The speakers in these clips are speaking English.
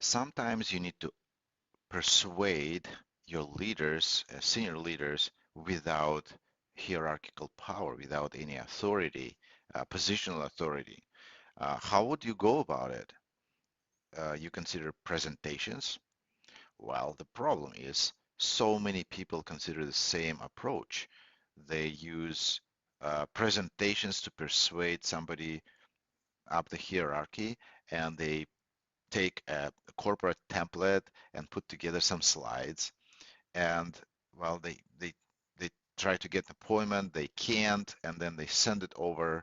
Sometimes you need to persuade your leaders, senior leaders, without hierarchical power, without any authority, positional authority. How would you go about it? You consider presentations. Well, the problem is so many people consider the same approach. They use presentations to persuade somebody up the hierarchy, and they take a corporate template and put together some slides. And well, they try to get an appointment, they can't, and then they send it over,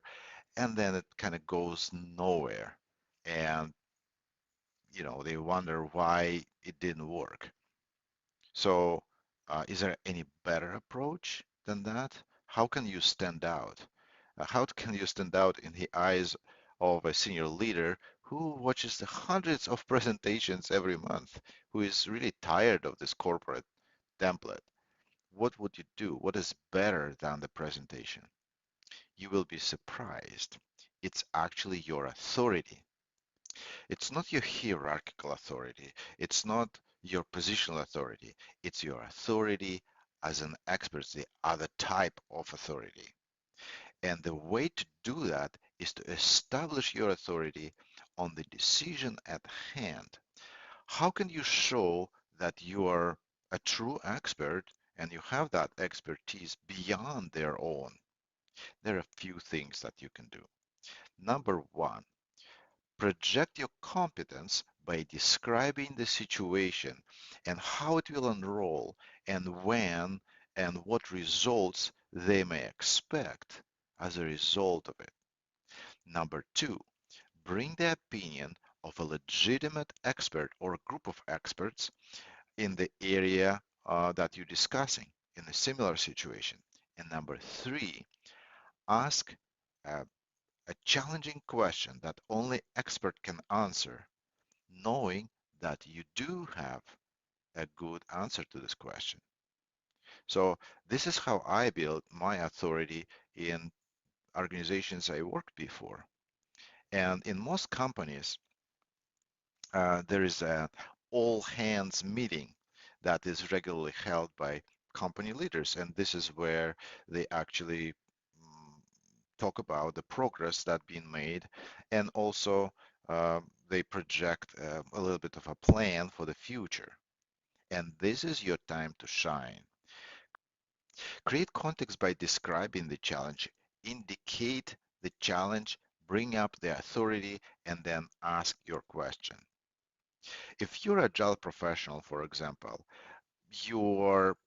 and then it kind of goes nowhere. And they wonder why it didn't work. So, is there any better approach than that? How can you stand out? How can you stand out in the eyes of a senior leader who watches the hundreds of presentations every month, who is really tired of this corporate template? What would you do? What is better than the presentation? You will be surprised. It's actually your authority. It's not your hierarchical authority. It's not your positional authority. It's your authority as an expert, the other type of authority. And the way to do that is to establish your authority on the decision at hand. How can you show that you are a true expert and you have that expertise beyond their own? There are a few things that you can do. Number one, project your competence by describing the situation and how it will unroll and when and what results they may expect as a result of it. Number two, bring the opinion of a legitimate expert or a group of experts in the area that you're discussing in a similar situation. And number three, ask a, a challenging question that only expert can answer, knowing that you do have a good answer to this question. So this is how I built my authority in organizations I worked before. And in most companies, there is a all hands meeting that is regularly held by company leaders. And this is where they actually talk about the progress that been made, and also they project a little bit of a plan for the future. And this is your time to shine. Create context by describing the challenge, indicate the challenge, bring up the authority, and then ask your question. If you're a agile professional, for example, your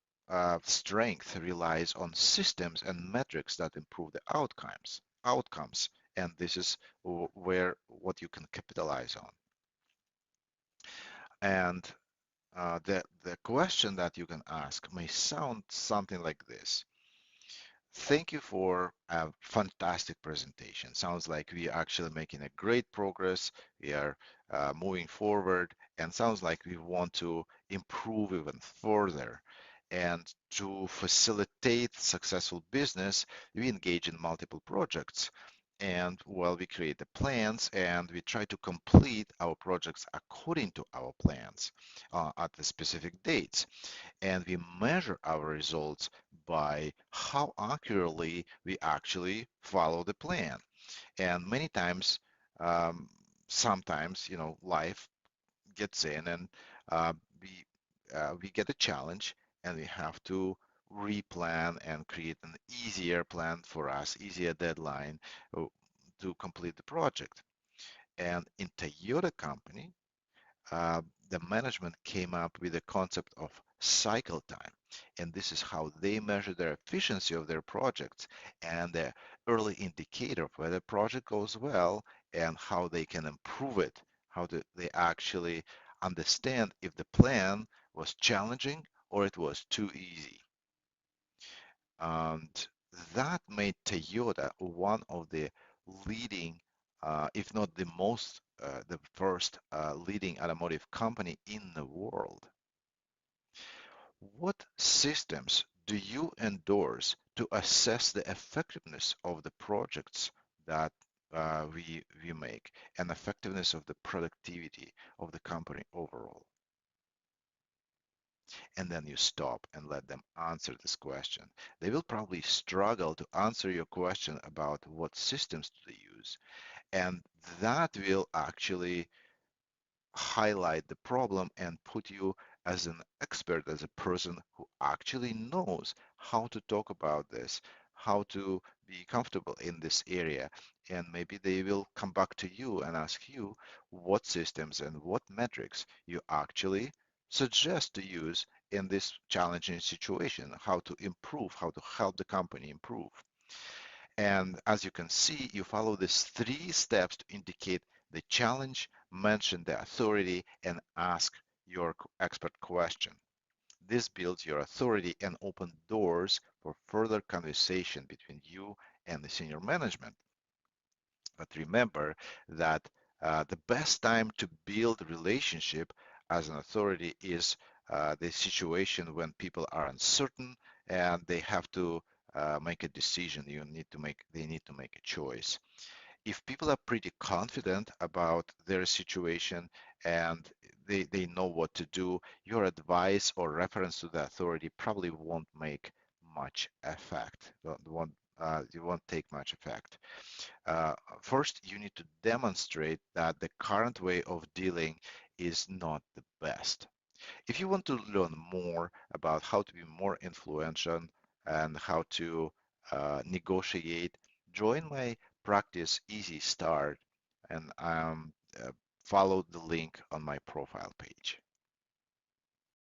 strength relies on systems and metrics that improve the outcomes, and this is where what you can capitalize on. And the question that you can ask may sound something like this. Thank you for a fantastic presentation. Sounds like we are actually making a great progress. We are moving forward, and sounds like we want to improve even further. And to facilitate successful business, we engage in multiple projects. And well, we create the plans and we try to complete our projects according to our plans at the specific dates, and we measure our results by how accurately we actually follow the plan. And many times, um, sometimes, life gets in and uh, we we get a challenge and we have to replan and create an easier plan for us, easier deadline uh, to complete the project. And in Toyota company, uh, the management came up with the concept of cycle time. And this is how they measure their efficiency of their projects and the early indicator of whether the project goes well and how they can improve it, how they actually understand if the plan was challenging or it was too easy. And that made Toyota one of the leading, if not the most, the first leading automotive company in the world. What systems do you endorse to assess the effectiveness of the projects that we make, and effectiveness of the productivity of the company overall. And then you stop and let them answer this question. They will probably struggle to answer your question about what systems do they use, and that will actually highlight the problem and put you as an expert, as a person who actually knows how to talk about this, how to be comfortable in this area. And maybe they will come back to you and ask you what systems and what metrics you actually suggest to use in this challenging situation, how to improve, how to help the company improve. And as you can see, you follow these three steps to indicate the challenge, mention the authority, and ask your expert question. This builds your authority and open doors for further conversation between you and the senior management. But remember that the best time to build relationship as an authority is the situation when people are uncertain and they have to make a decision. They need to make a choice. If people are pretty confident about their situation and they know what to do, your advice or reference to the authority probably won't make much effect. You won't take much effect. Uh, First, you need to demonstrate that the current way of dealing is not the best. If you want to learn more about how to be more influential and how to negotiate, join my Practice Easy Start and follow the link on my profile page.